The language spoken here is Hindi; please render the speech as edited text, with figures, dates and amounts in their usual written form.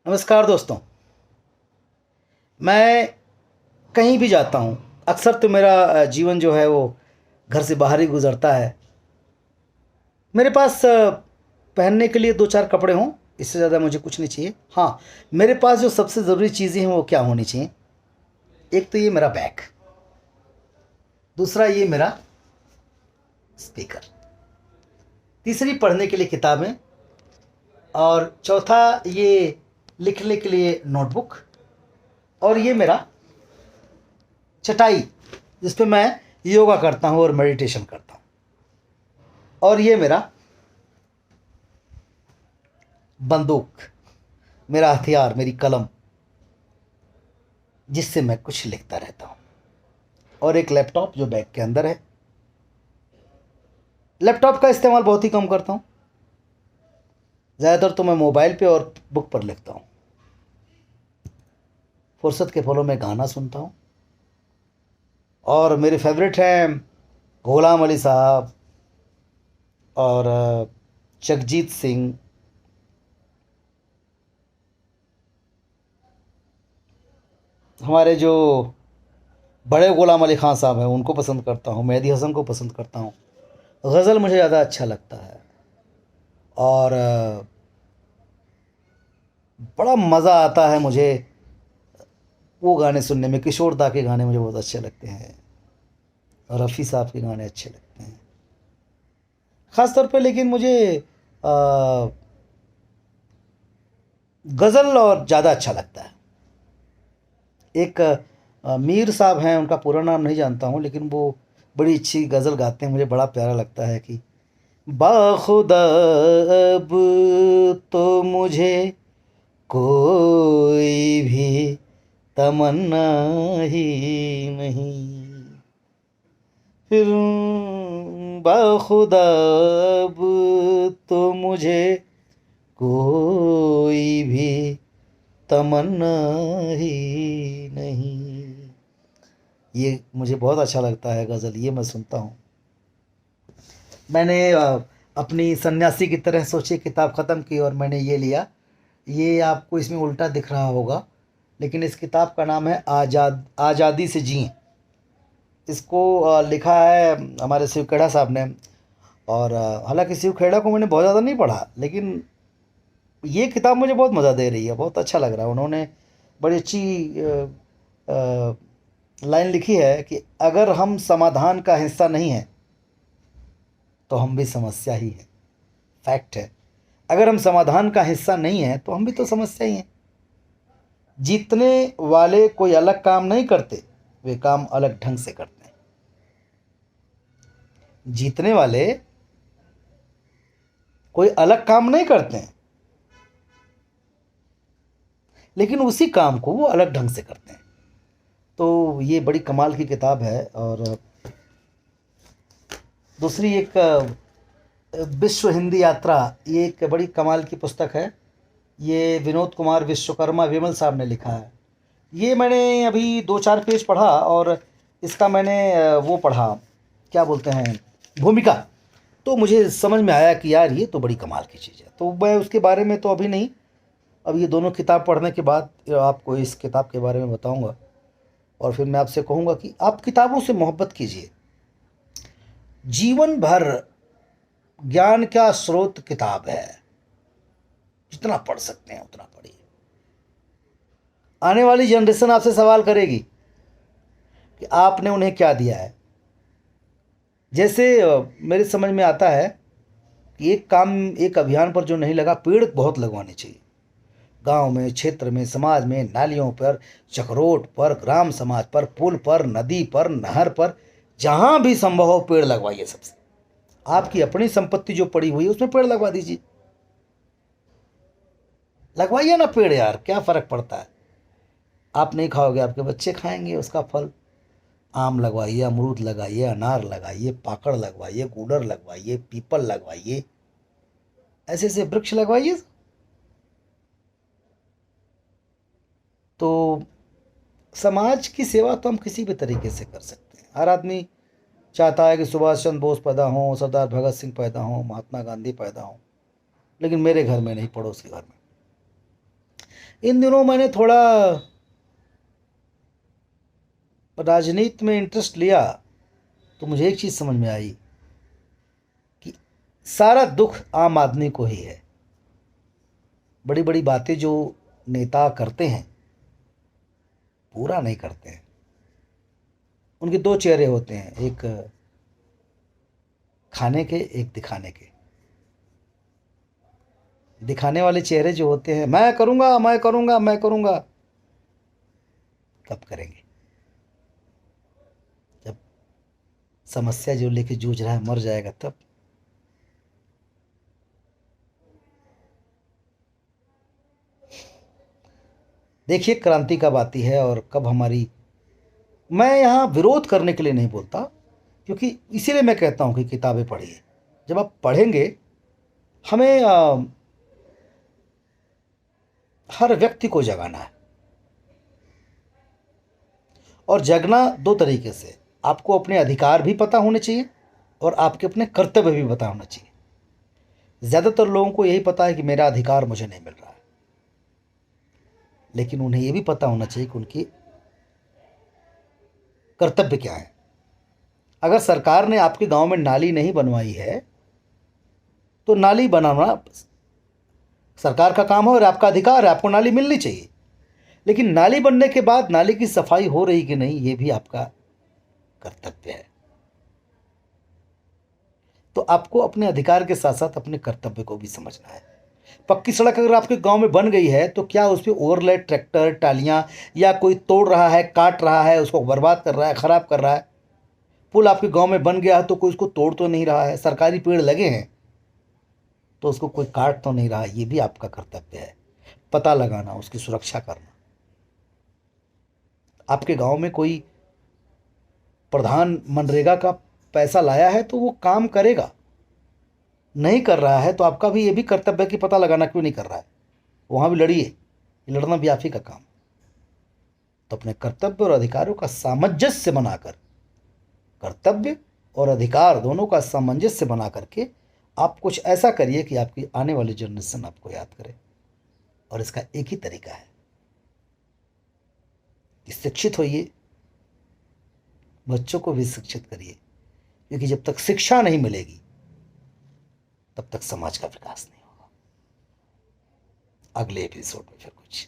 नमस्कार दोस्तों। मैं कहीं भी जाता हूँ, अक्सर तो मेरा जीवन जो है वो घर से बाहर ही गुजरता है। मेरे पास पहनने के लिए दो चार कपड़े हों, इससे ज़्यादा मुझे कुछ नहीं चाहिए। हाँ, मेरे पास जो सबसे ज़रूरी चीज़ें हैं वो क्या होनी चाहिए, एक तो ये मेरा बैग, दूसरा ये मेरा स्पीकर, तीसरी पढ़ने के लिए किताबें, और चौथा ये लिखने के लिए नोटबुक, और ये मेरा चटाई जिस पे मैं योगा करता हूँ और मेडिटेशन करता हूँ, और ये मेरा बंदूक, मेरा हथियार, मेरी कलम, जिससे मैं कुछ लिखता रहता हूँ, और एक लैपटॉप जो बैग के अंदर है। लैपटॉप का इस्तेमाल बहुत ही कम करता हूँ, ज़्यादातर तो मैं मोबाइल पे और बुक पर लिखता हूँ। फुर्सत के पलों में गाना सुनता हूँ, और मेरे फेवरेट हैं गुलाम अली साहब और जगजीत सिंह। हमारे जो बड़े गुलाम अली खान साहब हैं उनको पसंद करता हूँ, मेहदी हसन को पसंद करता हूँ। गज़ल मुझे ज़्यादा अच्छा लगता है, और बड़ा मज़ा आता है मुझे वो गाने सुनने में। किशोर दा के गाने मुझे बहुत अच्छे लगते हैं, और रफ़ी साहब के गाने अच्छे लगते हैं ख़ास तौर पे। लेकिन मुझे गज़ल और ज़्यादा अच्छा लगता है। एक मीर साहब हैं, उनका पूरा नाम नहीं जानता हूँ, लेकिन वो बड़ी अच्छी गज़ल गाते हैं, मुझे बड़ा प्यारा लगता है कि बाखुदा अब तो मुझे कोई भी तमन्ना ही नहीं, फिर बाखुदा अब तो मुझे कोई भी तमन्ना ही नहीं। ये मुझे बहुत अच्छा लगता है गज़ल, ये मैं सुनता हूँ। मैंने अपनी सन्यासी की तरह सोची किताब ख़त्म की और मैंने ये लिया। ये आपको इसमें उल्टा दिख रहा होगा, लेकिन इस किताब का नाम है आज़ादी से जिएं। इसको लिखा है हमारे शिव खेड़ा साहब ने। और हालांकि शिव खेड़ा को मैंने बहुत ज़्यादा नहीं पढ़ा, लेकिन ये किताब मुझे बहुत मज़ा दे रही है, बहुत अच्छा लग रहा है। उन्होंने बड़ी अच्छी लाइन लिखी है कि अगर हम समाधान का हिस्सा नहीं हैं तो हम भी समस्या ही है। फैक्ट है, अगर हम समाधान का हिस्सा नहीं हैं तो हम भी तो समस्या ही हैं। जीतने वाले कोई अलग काम नहीं करते, वे काम अलग ढंग से करते हैं। जीतने वाले कोई अलग काम नहीं करते हैं, लेकिन उसी काम को वो अलग ढंग से करते हैं। तो ये बड़ी कमाल की किताब है। और दूसरी एक विश्व हिंदी यात्रा, ये एक बड़ी कमाल की पुस्तक है। ये विनोद कुमार विश्वकर्मा विमल साहब ने लिखा है। ये मैंने अभी दो चार पेज पढ़ा, और इसका मैंने वो पढ़ा, क्या बोलते हैं, भूमिका। तो मुझे समझ में आया कि यार ये तो बड़ी कमाल की चीज़ है। तो मैं उसके बारे में तो अभी नहीं, अब ये दोनों किताब पढ़ने के बाद आपको इस किताब के बारे में बताऊंगा। और फिर मैं आपसे कहूँगा कि आप किताबों से मोहब्बत कीजिए। जीवन भर ज्ञान का स्रोत किताब है, जितना पढ़ सकते हैं उतना पढ़िए। आने वाली जनरेशन आपसे सवाल करेगी कि आपने उन्हें क्या दिया है। जैसे मेरे समझ में आता है कि एक काम, एक अभियान पर जो नहीं लगा, पेड़ बहुत लगवाने चाहिए। गांव में, क्षेत्र में, समाज में, नालियों पर, चक्रोट पर, ग्राम समाज पर, पुल पर, नदी पर, नहर पर, जहां भी संभव हो पेड़ लगवाइए। सबसे आपकी अपनी संपत्ति जो पड़ी हुई है उसमें पेड़ लगवा दीजिए। लगवाइए ना पेड़, यार क्या फर्क पड़ता है। आप नहीं खाओगे, आपके बच्चे खाएंगे उसका फल। आम लगवाइए, अमरूद लगाइए, अनार लगाइए, पाकड़ लगवाइए, गूलर लगवाइए, पीपल लगवाइए, ऐसे ऐसे वृक्ष लगवाइए। तो समाज की सेवा तो हम किसी भी तरीके से कर सकते हैं। हर आदमी चाहता है कि सुभाष चंद्र बोस पैदा हों, सरदार भगत सिंह पैदा हों, महात्मा गांधी पैदा हों, लेकिन मेरे घर में नहीं, पड़ोस के घर में। इन दिनों मैंने थोड़ा राजनीति में इंटरेस्ट लिया तो मुझे एक चीज़ समझ में आई कि सारा दुख आम आदमी को ही है। बड़ी बड़ी बातें जो नेता करते हैं पूरा नहीं करते हैं। उनके दो चेहरे होते हैं, एक खाने के, एक दिखाने के। दिखाने वाले चेहरे जो होते हैं, मैं करूँगा मैं करूँगा मैं करूँगा, कब करेंगे? जब समस्या जो लेके जूझ रहा है मर जाएगा तब। देखिए क्रांति कब आती है और कब हमारी। मैं यहाँ विरोध करने के लिए नहीं बोलता, क्योंकि इसीलिए मैं कहता हूँ कि किताबें पढ़िए। जब आप पढ़ेंगे, हमें हर व्यक्ति को जगाना है। और जगना दो तरीके से, आपको अपने अधिकार भी पता होने चाहिए और आपके अपने कर्तव्य भी पता होना चाहिए। ज़्यादातर लोगों को यही पता है कि मेरा अधिकार मुझे नहीं मिल रहा है, लेकिन उन्हें यह भी पता होना चाहिए कि उनकी कर्तव्य क्या है। अगर सरकार ने आपके गांव में नाली नहीं बनवाई है तो नाली बनाना सरकार का काम है और आपका अधिकार है, आपको नाली मिलनी चाहिए। लेकिन नाली बनने के बाद नाली की सफाई हो रही कि नहीं, ये भी आपका कर्तव्य है। तो आपको अपने अधिकार के साथ साथ अपने कर्तव्य को भी समझना है। पक्की सड़क अगर आपके गांव में बन गई है तो क्या उस पर ओवरलेड ट्रैक्टर, टालियां या कोई तोड़ रहा है, काट रहा है, उसको बर्बाद कर रहा है, खराब कर रहा है? पुल आपके गांव में बन गया है तो कोई उसको तोड़ तो नहीं रहा है। सरकारी पेड़ लगे हैं तो उसको कोई काट तो नहीं रहा है। ये भी आपका कर्तव्य है, पता लगाना, उसकी सुरक्षा करना। आपके गांव में कोई प्रधान मनरेगा का पैसा लाया है तो वो काम करेगा, नहीं कर रहा है तो आपका भी ये भी कर्तव्य है कि पता लगाना क्यों नहीं कर रहा है। वहाँ भी लड़िए, ये लड़ना भी आप ही का काम। तो अपने कर्तव्य और अधिकारों का सामंजस्य बनाकर, कर्तव्य और अधिकार दोनों का सामंजस्य बना करके आप कुछ ऐसा करिए कि आपकी आने वाली जनरेशन आपको याद करे। और इसका एक ही तरीका है कि शिक्षित होइए, बच्चों को भी शिक्षित करिए, क्योंकि जब तक शिक्षा नहीं मिलेगी तब तक समाज का विकास नहीं होगा। अगले एपिसोड में फिर कुछ